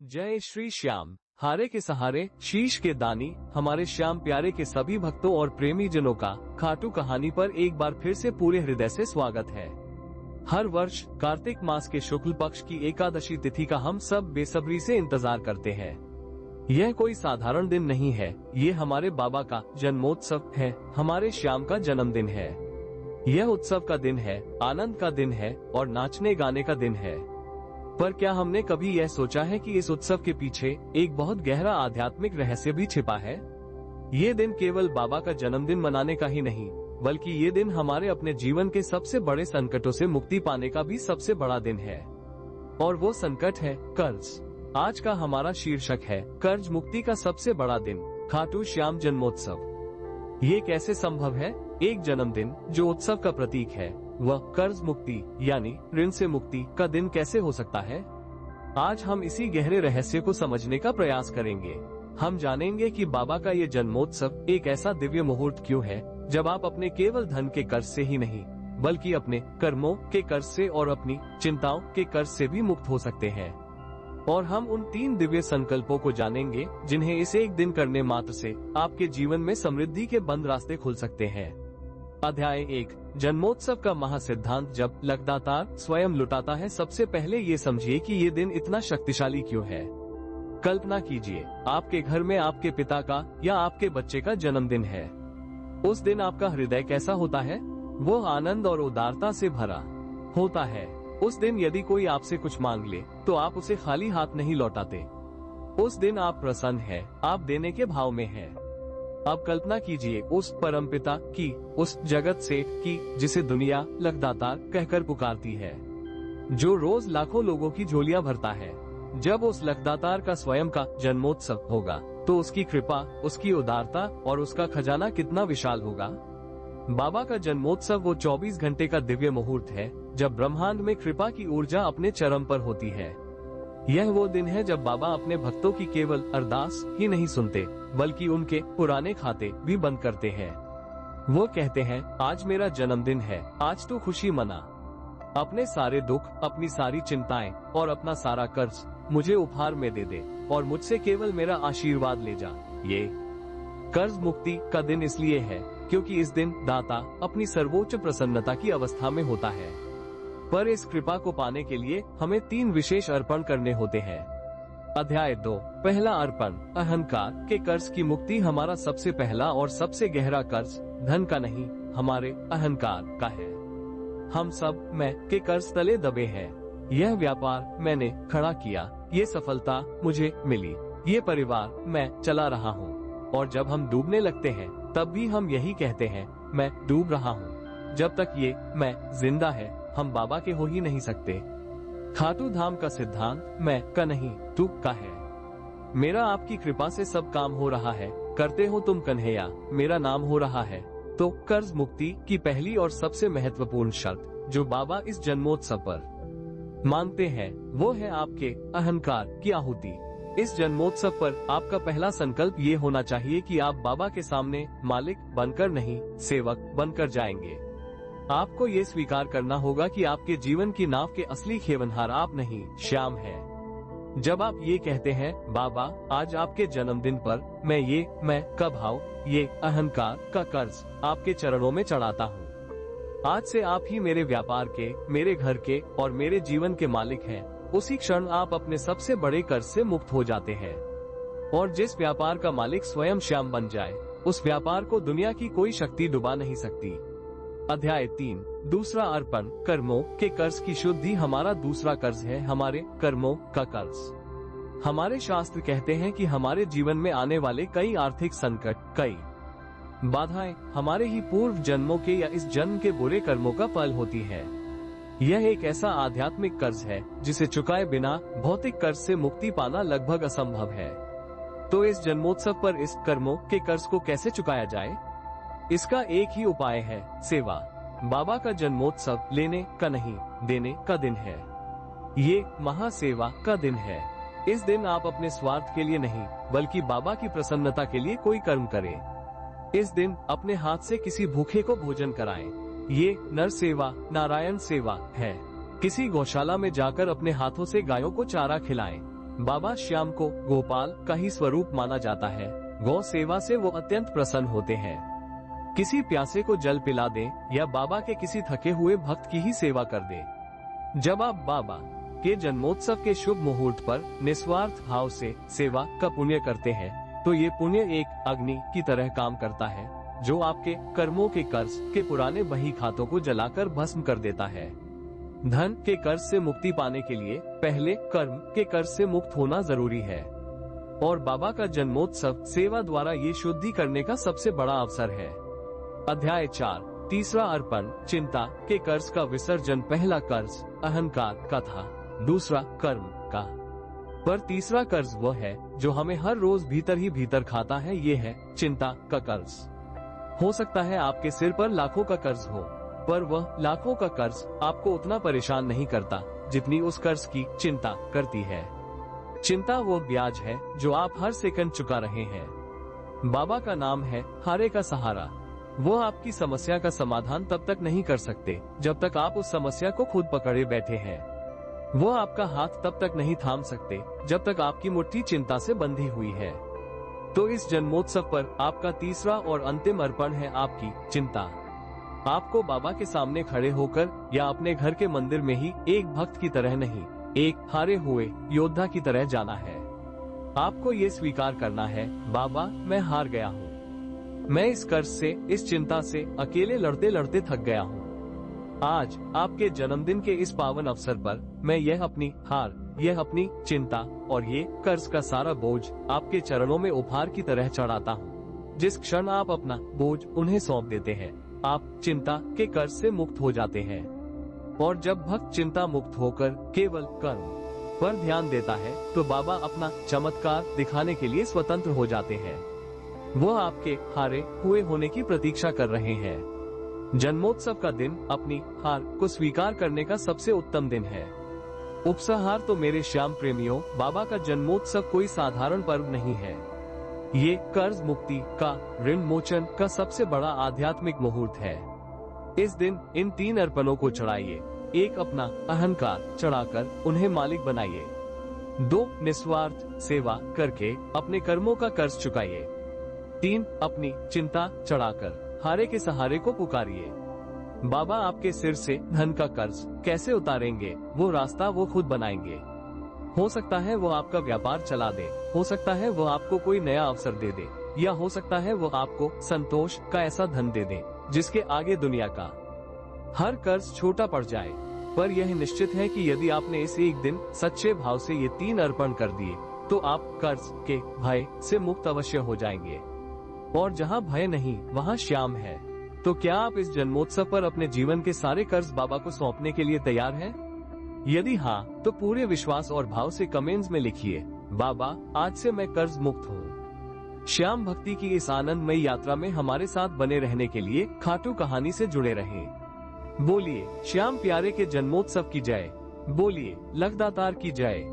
जय श्री श्याम। हारे के सहारे शीश के दानी हमारे श्याम प्यारे के सभी भक्तों और प्रेमी जनों का खाटू कहानी पर एक बार फिर से पूरे हृदय से स्वागत है। हर वर्ष कार्तिक मास के शुक्ल पक्ष की एकादशी तिथि का हम सब बेसब्री से इंतजार करते हैं। यह कोई साधारण दिन नहीं है, ये हमारे बाबा का जन्मोत्सव है, हमारे श्याम का जन्मदिन है। यह उत्सव का दिन है, आनंद का दिन है और नाचने गाने का दिन है। पर क्या हमने कभी यह सोचा है कि इस उत्सव के पीछे एक बहुत गहरा आध्यात्मिक रहस्य भी छिपा है? ये दिन केवल बाबा का जन्मदिन मनाने का ही नहीं, बल्कि ये दिन हमारे अपने जीवन के सबसे बड़े संकटों से मुक्ति पाने का भी सबसे बड़ा दिन है। और वो संकट है कर्ज। आज का हमारा शीर्षक है कर्ज मुक्ति का सबसे बड़ा दिन, खाटू श्याम जन्मोत्सव। ये कैसे संभव है? एक जन्मदिन जो उत्सव का प्रतीक है, वह कर्ज मुक्ति यानी ऋण से मुक्ति का दिन कैसे हो सकता है? आज हम इसी गहरे रहस्य को समझने का प्रयास करेंगे। हम जानेंगे कि बाबा का ये जन्मोत्सव एक ऐसा दिव्य मुहूर्त क्यों है जब आप अपने केवल धन के कर्ज से ही नहीं, बल्कि अपने कर्मों के कर्ज से और अपनी चिंताओं के कर्ज से भी मुक्त हो सकते हैं। और हम उन 3 दिव्य संकल्पों को जानेंगे जिन्हें इस एक दिन करने मात्र से आपके जीवन में समृद्धि के बंद रास्ते खुल सकते हैं। अध्याय 1, जन्मोत्सव का महासिद्धांत। जब लगदातार स्वयं लुटाता है, सबसे पहले ये समझिए कि ये दिन इतना शक्तिशाली क्यों है। कल्पना कीजिए, आपके घर में आपके पिता का या आपके बच्चे का जन्मदिन है। उस दिन आपका हृदय कैसा होता है? वो आनंद और उदारता से भरा होता है। उस दिन यदि कोई आपसे कुछ मांग ले तो आप उसे खाली हाथ नहीं लौटाते। उस दिन आप प्रसन्न हैं, आप देने के भाव में हैं। अब कल्पना कीजिए उस परमपिता की, उस जगत सेठ की जिसे दुनिया लगदातार कहकर पुकारती है, जो रोज लाखों लोगों की झोलियां भरता है। जब उस लगदातार का स्वयं का जन्मोत्सव होगा तो उसकी कृपा, उसकी उदारता और उसका खजाना कितना विशाल होगा। बाबा का जन्मोत्सव वो 24 घंटे का दिव्य मुहूर्त है जब ब्रह्मांड में कृपा की ऊर्जा अपने चरम पर होती है। यह वो दिन है जब बाबा अपने भक्तों की केवल अरदास ही नहीं सुनते, बल्कि उनके पुराने खाते भी बंद करते हैं। वो कहते हैं, आज मेरा जन्मदिन है, आज तू खुशी मना। अपने सारे दुख, अपनी सारी चिंताएं और अपना सारा कर्ज मुझे उपहार में दे दे और मुझसे केवल मेरा आशीर्वाद ले जा। ये कर्ज मुक्ति का दिन इसलिए है क्योंकि इस दिन दाता अपनी सर्वोच्च प्रसन्नता की अवस्था में होता है। पर इस कृपा को पाने के लिए हमें 3 विशेष अर्पण करने होते हैं। अध्याय 2, पहला अर्पण, अहंकार के कर्ज की मुक्ति। हमारा सबसे पहला और सबसे गहरा कर्ज धन का नहीं, हमारे अहंकार का है। हम सब मैं के कर्ज तले दबे हैं। यह व्यापार मैंने खड़ा किया, ये सफलता मुझे मिली, ये परिवार मैं चला रहा हूँ। और जब हम डूबने लगते हैं तब भी हम यही कहते हैं, मैं डूब रहा हूँ। जब तक ये मैं जिंदा है, हम बाबा के हो ही नहीं सकते। खाटू धाम का सिद्धांत मैं का नहीं, तू का है। मेरा आपकी कृपा से सब काम हो रहा है, करते हो तुम कन्हैया, मेरा नाम हो रहा है। तो कर्ज मुक्ति की पहली और सबसे महत्वपूर्ण शर्त जो बाबा इस जन्मोत्सव पर मांगते हैं, वो है आपके अहंकार की आहुति। इस जन्मोत्सव पर आपका पहला संकल्प ये होना चाहिए कि आप बाबा के सामने मालिक बनकर नहीं, सेवक बनकर जाएंगे। आपको ये स्वीकार करना होगा कि आपके जीवन की नाव के असली खेवनहार आप नहीं, श्याम है। जब आप ये कहते हैं, बाबा आज आपके जन्मदिन पर मैं का भाव, ये अहंकार का कर्ज आपके चरणों में चढ़ाता हूँ। आज से आप ही मेरे व्यापार के, मेरे घर के और मेरे जीवन के मालिक हैं। उसी क्षण आप अपने सबसे बड़े कर्ज से मुक्त हो जाते हैं। और जिस व्यापार का मालिक स्वयं श्याम बन जाए, उस व्यापार को दुनिया की कोई शक्ति डुबा नहीं सकती। अध्याय 3, दूसरा अर्पण, कर्मों के कर्ज की शुद्धि। हमारा दूसरा कर्ज है हमारे कर्मों का कर्ज। हमारे शास्त्र कहते हैं कि हमारे जीवन में आने वाले कई आर्थिक संकट, कई बाधाएं हमारे ही पूर्व जन्मों के या इस जन्म के बुरे कर्मों का फल होती है। यह एक ऐसा आध्यात्मिक कर्ज है जिसे चुकाए बिना भौतिक कर्ज से मुक्ति पाना लगभग असंभव है। तो इस जन्मोत्सव पर इस कर्मों के कर्ज को कैसे चुकाया जाए? इसका एक ही उपाय है, सेवा। बाबा का जन्मोत्सव लेने का नहीं, देने का दिन है। ये महासेवा का दिन है। इस दिन आप अपने स्वार्थ के लिए नहीं, बल्कि बाबा की प्रसन्नता के लिए कोई कर्म करें। इस दिन अपने हाथ से किसी भूखे को भोजन कराएं। ये नर सेवा, नारायण सेवा है। किसी गौशाला में जाकर अपने हाथों से गायों को चारा खिलाएं। बाबा श्याम को गोपाल का ही स्वरूप माना जाता है। गौ सेवा से वो अत्यंत प्रसन्न होते हैं। किसी प्यासे को जल पिला दें या बाबा के किसी थके हुए भक्त की ही सेवा कर दें। जब आप बाबा के जन्मोत्सव के शुभ मुहूर्त पर निस्वार्थ भाव से सेवा का पुण्य करते हैं तो ये पुण्य एक अग्नि की तरह काम करता है जो आपके कर्मों के कर्ज के पुराने बही खातों को जलाकर भस्म कर देता है। धन के कर्ज से मुक्ति पाने के लिए पहले कर्म के कर्ज से मुक्त होना जरूरी है और बाबा का जन्मोत्सव सेवा द्वारा ये शुद्धि करने का सबसे बड़ा अवसर है। अध्याय 4 तीसरा अर्पण चिंता के कर्ज का विसर्जन। पहला कर्ज अहंकार का था, दूसरा कर्म का, पर तीसरा कर्ज वह है जो हमें हर रोज भीतर ही भीतर खाता है, ये है चिंता का कर्ज। हो सकता है आपके सिर पर लाखों का कर्ज हो, पर वह लाखों का कर्ज आपको उतना परेशान नहीं करता जितनी उस कर्ज की चिंता करती है। चिंता वो ब्याज है जो आप हर सेकंड चुका रहे हैं। बाबा का नाम है हारे का सहारा। वो आपकी समस्या का समाधान तब तक नहीं कर सकते जब तक आप उस समस्या को खुद पकड़े बैठे हैं। वो आपका हाथ तब तक नहीं थाम सकते जब तक आपकी मुट्ठी चिंता से बंधी हुई है। तो इस जन्मोत्सव पर आपका तीसरा और अंतिम अर्पण है आपकी चिंता। आपको बाबा के सामने खड़े होकर या अपने घर के मंदिर में ही एक भक्त की तरह नहीं, एक हारे हुए योद्धा की तरह जाना है। आपको ये स्वीकार करना है, बाबा मैं हार गया हूँ। मैं इस कर्ज से, इस चिंता से अकेले लड़ते लड़ते थक गया हूँ। आज आपके जन्मदिन के इस पावन अवसर पर मैं यह अपनी हार, यह अपनी चिंता और ये कर्ज का सारा बोझ आपके चरणों में उपहार की तरह चढ़ाता हूँ। जिस क्षण आप अपना बोझ उन्हें सौंप देते हैं, आप चिंता के कर्ज से मुक्त हो जाते हैं। और जब भक्त चिंता मुक्त होकर केवल कर्म पर ध्यान देता है तो बाबा अपना चमत्कार दिखाने के लिए स्वतंत्र हो जाते हैं। वो आपके हारे हुए होने की प्रतीक्षा कर रहे हैं। जन्मोत्सव का दिन अपनी हार को स्वीकार करने का सबसे उत्तम दिन है। उपसंहार तो मेरे श्याम प्रेमियों, बाबा का जन्मोत्सव कोई साधारण पर्व नहीं है। ये कर्ज मुक्ति का, ऋण मोचन का सबसे बड़ा आध्यात्मिक मुहूर्त है। इस दिन इन 3 अर्पणों को चढ़ाइए। 1 अपना अहंकार चढ़ाकर उन्हें मालिक बनाइए। 2 निस्वार्थ सेवा करके अपने कर्मों का कर्ज चुकाइए। 3 अपनी चिंता चढ़ाकर हारे के सहारे को पुकारिए। बाबा आपके सिर से धन का कर्ज कैसे उतारेंगे, वो रास्ता वो खुद बनाएंगे। हो सकता है वो आपका व्यापार चला दे, हो सकता है वो आपको कोई नया अवसर दे दे, या हो सकता है वो आपको संतोष का ऐसा धन दे दे जिसके आगे दुनिया का हर कर्ज छोटा पड़ जाए। पर यह निश्चित है कि यदि आपने इस एक दिन सच्चे भाव से ये 3 अर्पण कर दिए तो आप कर्ज के भय से मुक्त अवश्य हो जाएंगे। और जहाँ भय नहीं वहाँ श्याम है। तो क्या आप इस जन्मोत्सव पर अपने जीवन के सारे कर्ज बाबा को सौंपने के लिए तैयार हैं? यदि हाँ, तो पूरे विश्वास और भाव से कमेंट्स में लिखिए, बाबा आज से मैं कर्ज मुक्त हूँ। श्याम भक्ति की इस आनंदमयी यात्रा में हमारे साथ बने रहने के लिए खाटू कहानी से जुड़े रहें। बोलिए श्याम प्यारे के जन्मोत्सव की जय, बोलिए लखदातार की जय।